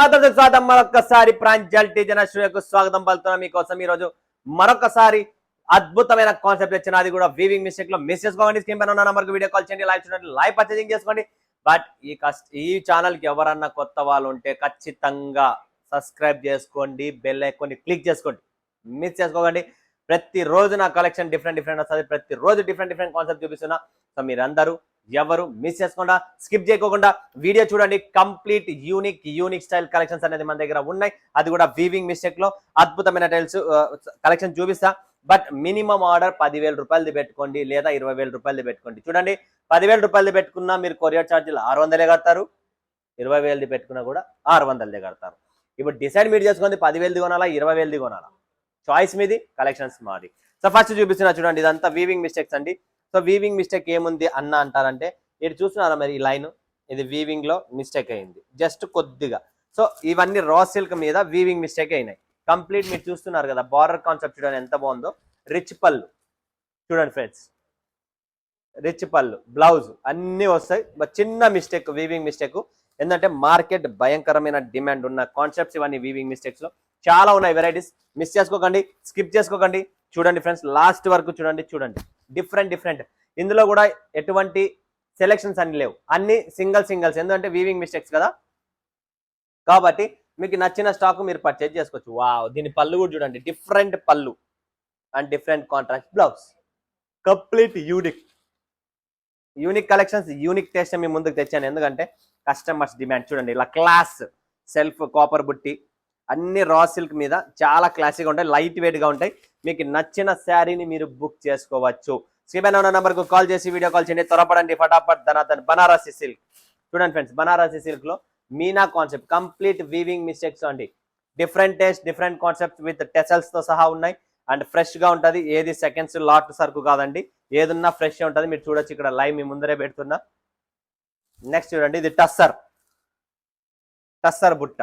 స్వాగతం మరొకసారి ప్రాంజల్ టీజన స్టూడియోకు స్వాగతం పలుకుతున్నాం మీకోసం ఈ రోజు మరొకసారి అద్భుతమైన కాన్సెప్ట్ వచ్చిన అది కూడా వీవింగ్ మిస్టేక్ లో మిస్ చేసుకోండి. స్క్రీన్ పైన ఉన్న నంబర్కి వీడియో కాల్ చేయండి, లైవ్ చూడండి, లైవ్ పర్చేసింగ్ చేసుకోండి. బట్ ఈ ఛానల్ కి ఎవరన్నా కొత్త వాళ్ళు ఉంటే ఖచ్చితంగా సబ్స్క్రైబ్ చేసుకోండి, బెల్ ఐకాన్ ని క్లిక్ చేసుకోండి, మిస్ చేసుకోకండి. ప్రతిరోజు నా కలెక్షన్ డిఫరెంట్ వస్తుంది, ప్రతిరోజు డిఫరెంట్ కాన్సెప్ట్ చూపిస్తున్నా. సో మీరందరూ ఎవరు మిస్ చేసుకుండా స్కిప్ చేయకుండా వీడియో చూడండి. కంప్లీట్ యూనిక్ స్టైల్ కలెక్షన్స్ అనేది మన దగ్గర ఉన్నాయి, అది కూడా వీవింగ్ మిస్టేక్ లో అద్భుతమైన టైల్స్ కలెక్షన్ చూపిస్తా. బట్ మినిమం ఆర్డర్ 10,000 రూపాయలది పెట్టుకోండి లేదా 20,000 రూపాయలది పెట్టుకోండి. చూడండి, 10,000 రూపాయలది పెట్టుకున్నా మీరు కొరియర్ ఛార్జీలు 600 కడతారు, 20,000ది పెట్టుకున్నా కూడా 600 కడతారు. ఇప్పుడు డిసైడ్ మీరు చేసుకోండి, 10,000ది కొనాలా 20,000ది కొనాలా, చాయిస్ మీది, కలెక్షన్స్ మాది. సో ఫస్ట్ చూపిస్తున్నా చూడండి, ఇదంతా వీవింగ్ మిస్టేక్స్ అండి. సో వీవింగ్ మిస్టేక్ ఏముంది అన్న అంటారంటే, ఇది చూస్తున్నారా మరి ఈ లైన్, ఇది వీవింగ్ లో మిస్టేక్ అయింది జస్ట్ కొద్దిగా. సో ఇవన్నీ రా సిల్క్ మీద వీవింగ్ మిస్టేక్ అయినాయి. కంప్లీట్ మీరు చూస్తున్నారు కదా, బార్డర్ కాన్సెప్ట్ చూడండి ఎంత బాగుందో. రిచ్ పళ్ళు చూడండి ఫ్రెండ్స్, రిచ్ పళ్ళు, బ్లౌజ్ అన్నీ వస్తాయి. బట్ చిన్న మిస్టేక్, వీవింగ్ మిస్టేక్. ఎందుకంటే మార్కెట్ భయంకరమైన డిమాండ్ ఉన్న కాన్సెప్ట్స్ ఇవన్నీ. వీవింగ్ మిస్టేక్స్ లో చాలా ఉన్నాయి వెరైటీస్, మిస్ చేసుకోకండి, స్కిప్ చేసుకోకండి. చూడండి ఫ్రెండ్స్, లాస్ట్ వరకు చూడండి. డిఫరెంట్ ఇందులో కూడా ఎటువంటి సెలెక్షన్స్ అన్ని లేవు, అన్ని సింగిల్స్. ఎందుకంటే వీవింగ్ మిస్టేక్స్ కదా, కాబట్టి మీకు నచ్చిన స్టాక్ మీరు పర్చేజ్ చేసుకోవచ్చు. వావ్, దీని పళ్ళు కూడా చూడండి, డిఫరెంట్ పళ్ళు and different contrast blouse. Complete unique collections, unique taste మీ ముందుకు తెచ్చాను. ఎందుకంటే కస్టమర్స్ డిమాండ్. చూడండి ఇలా క్లాస్ సెల్ఫ్ కాపర్ బుట్టి, అన్ని రా సిల్క్ మీద చాలా క్లాసీగా ఉంటాయి, లైట్ వెయిట్ గా ఉంటాయి. మీకు నచ్చిన శారీని మీరు బుక్ చేసుకోవచ్చు. స్క్రీన్ ఉన్న నంబర్కు కాల్ చేసి వీడియో కాల్ చేయండి, త్వరపడండి, ఫటాఫట్. ధనాధన్ బనారసి సిల్క్ చూడండి ఫ్రెండ్స్, బనారసి సిల్క్ లో మీనా కాన్సెప్ట్, కంప్లీట్ వీవింగ్ మిస్టేక్స్ అండి. Different taste, different concept with tassels తో సహా ఉన్నాయి. అండ్ ఫ్రెష్ గా ఉంటది, ఏది సెకండ్స్ లాట్ సరుకు కాదండి, ఏదున్నా ఫ్రెష్ ఉంటది. మీరు చూడొచ్చు, ఇక్కడ లైవ్ మీ ముందరే పెడుతున్నా. నెక్స్ట్ చూడండి, ఇది టస్సర్ బుట్ట.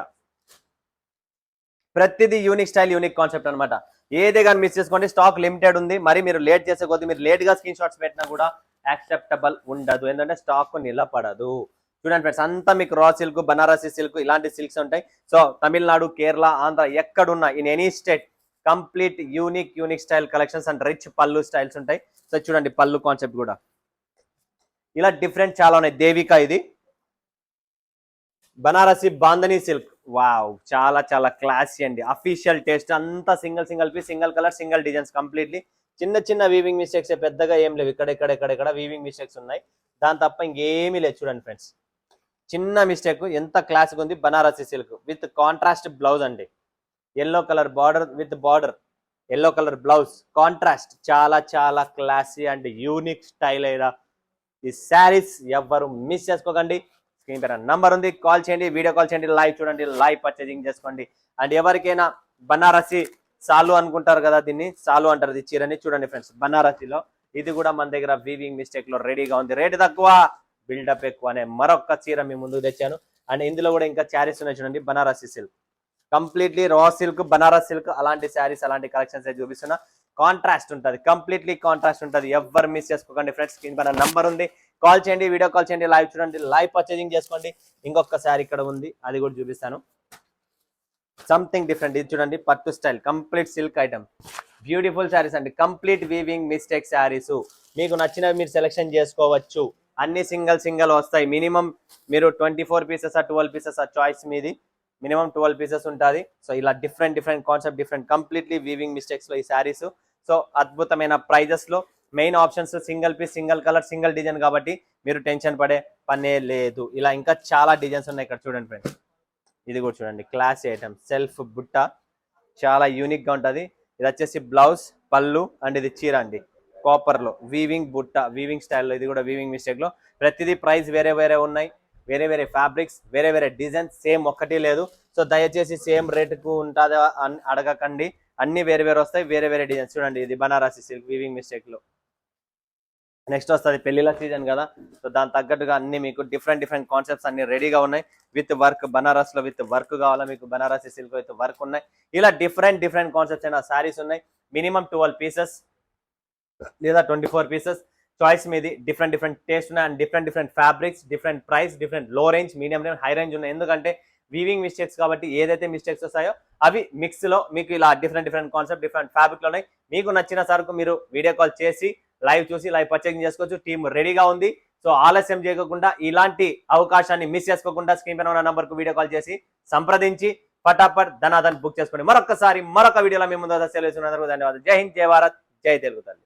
ప్రతిదీ యూనిక్ స్టైల్, యూనిక్ కాన్సెప్ట్ అనమాట. ఏదే కానీ మిస్ చేసుకోండి, స్టాక్ లిమిటెడ్ ఉంది. మరి మీరు లేట్ చేసే కొద్ది, మీరు లేట్ గా స్క్రీన్ షాట్స్ పెట్టినా కూడా యాక్సెప్టబుల్ ఉండదు, ఎందుకంటే స్టాక్ నిలబడదు. చూడండి ఫ్రెండ్స్, అంతా మీకు రా సిల్క్, బనారసి సిల్క్, ఇలాంటి సిల్క్స్ ఉంటాయి. సో తమిళనాడు, కేరళ, ఆంధ్ర ఎక్కడున్నా, in any state, complete unique style collections and rich పళ్ళు స్టైల్స్ ఉంటాయి. సో చూడండి, పళ్ళు కాన్సెప్ట్ కూడా ఇలా డిఫరెంట్ చాలా ఉన్నాయి. దేవిక, ఇది బనారసి బాందని సిల్క్. వావ్, చాలా క్లాసీ అండి, అఫీషియల్ టేస్ట్. అంతా single piece, single colour, single designs. Completely చిన్న వీవింగ్ మిస్టేక్స్, పెద్దగా ఏం లేవు. ఇక్కడ వీవింగ్ మిస్టేక్స్ ఉన్నాయి, దాని తప్ప ఇంకేమీ లేదు. చూడండి ఫ్రెండ్స్, చిన్న మిస్టేక్, ఎంత క్లాసిక్ ఉంది. Banarasi silk with contrast blouse అండి, yellow colour border with border, yellow colour blouse, contrast. చాలా క్లాసీ అండ్ యూనిక్ స్టైల్ అయినా ఈ శారీస్ ఎవరు మిస్ చేసుకోకండి. స్క్రీన్ పైన నంబర్ ఉంది, కాల్ చేయండి, వీడియో కాల్ చేయండి, లైవ్ చూడండి, లైవ్ పర్చేజింగ్ చేసుకోండి. అండ్ ఎవరికైనా బనారసి సాలు అనుకుంటారు కదా, దీన్ని సాలు అంటారు ఈ చీరని. చూడండి ఫ్రెండ్స్, బనారసిలో ఇది కూడా మన దగ్గర వీవింగ్ మిస్టేక్ లో రెడీగా ఉంది. రేటు తక్కువ, బిల్డప్ ఎక్కువ అనే మరొక చీర మీ ముందుకు తెచ్చాను. అండ్ ఇందులో కూడా ఇంకా శారీస్ ఉన్నాయి చూడండి. Banarasi silk, completely raw silk, Banaras silk, అలాంటి శారీస్, అలాంటి కలెక్షన్స్ అయితే చూపిస్తున్నా. కాంట్రాస్ట్ ఉంటుంది, కంప్లీట్లీ కాంట్రాస్ట్ ఉంటుంది, ఎవరు మిస్ చేసుకోకండి ఫ్రెండ్స్. స్క్రీన్ పైన నంబర్ ఉంది, కాల్ చేయండి, వీడియో కాల్ చేయండి, లైవ్ చూడండి, లైవ్ పర్చేజింగ్ చేసుకోండి. ఇంకొక శారీ ఇక్కడ ఉంది, అది కూడా చూపిస్తాను. సంథింగ్ డిఫరెంట్, ఇది చూడండి, పట్టు style, complete silk item, beautiful saris అండి. కంప్లీట్ వీవింగ్ మిస్టేక్ శారీస్, మీకు నచ్చినవి మీరు సెలెక్షన్ చేసుకోవచ్చు. అన్ని సింగిల్ వస్తాయి. మినిమం మీరు 24 పీసెస్ 12 పీసెస్ చాయిస్ మీది. మినిమం 12 పీసెస్ ఉంటుంది. సో ఇలా different concept, completely weaving mistakes లో ఈ శారీస్. సో అద్భుతమైన ప్రైజెస్ లో, main options single piece, single colour, single design, కాబట్టి మీరు టెన్షన్ పడే పనే లేదు. ఇలా ఇంకా చాలా డిజైన్స్ ఉన్నాయి. ఇక్కడ చూడండి ఫ్రెండ్స్, ఇది కూడా చూడండి, క్లాసీ ఐటమ్, సెల్ఫ్ బుట్ట, చాలా యూనిక్ గా ఉంటుంది. ఇది వచ్చేసి బ్లౌజ్, పళ్ళు, అండ్ ఇది చీర అండి, కాపర్ లో వీవింగ్ బుట్ట, వీవింగ్ స్టైల్లో. ఇది కూడా వీవింగ్ మిస్టేక్ లో. ప్రతిదీ ప్రైస్ వేరే ఉన్నాయి, వేరే ఫ్యాబ్రిక్స్, వేరే డిజైన్స్, సేమ్ ఒక్కటి లేదు. సో దయచేసి సేమ్ రేటుకు ఉంటుందా అని అడగకండి, అన్ని వేరే వస్తాయి, వేరే డిజైన్స్. చూడండి, ఇది బనారసి సిల్క్ వీవింగ్ మిస్టేక్ లో. నెక్స్ట్ వస్తుంది పెళ్లిళ్ళ సీజన్ కదా, సో దాని తగ్గట్టుగా అన్ని మీకు డిఫరెంట్ కాన్సెప్ట్స్ అన్ని రెడీగా ఉన్నాయి. విత్ వర్క్, బనారస్ లో విత్ వర్క్ కావాలా మీకు, బనారసి సిల్క్ విత్ వర్క్ ఉన్నాయి. ఇలా డిఫరెంట్ కాన్సెప్ట్స్ అయినా శారీస్ ఉన్నాయి. మినిమం 12 పీసెస్ లేదా 24 పీసెస్, చాయిస్ మీది. డిఫరెంట్ టేస్ట్ ఉన్నాయి, and different fabrics, different price, different low range, medium range, high range ఉన్నాయి. ఎందుకంటే వీవింగ్ మిస్టేక్స్ కాబట్టి ఏదైతే మిస్టేక్స్ వస్తాయో అవి మిక్స్ లో మీకు ఇలా డిఫరెంట్ కాన్సెప్ట్ డిఫరెంట్ ఫ్యాబ్రిక్ లో ఉన్నాయి. మీకు నచ్చిన సరుకు మీరు వీడియో కాల్ చేసి లైవ్ చూసి లైవ్ పర్చేసింగ్ చేసుకోవచ్చు. టీమ్ రెడీగా ఉంది. సో ఆలస్యం చేయకుండా ఇలాంటి అవకాశాన్ని మిస్ చేసుకోకుండా స్క్రీన్ పైన ఉన్న నంబర్ కు వీడియో కాల్ చేసి సంప్రదించి ఫటాఫట్ ధనాధన్ బుక్ చేసుకోండి. మరొక వీడియోలో మీ ముందు సెలవు. ధన్యవాదాలు. జై హింద్, జై భారత్, జై తెలుగు తల్లి.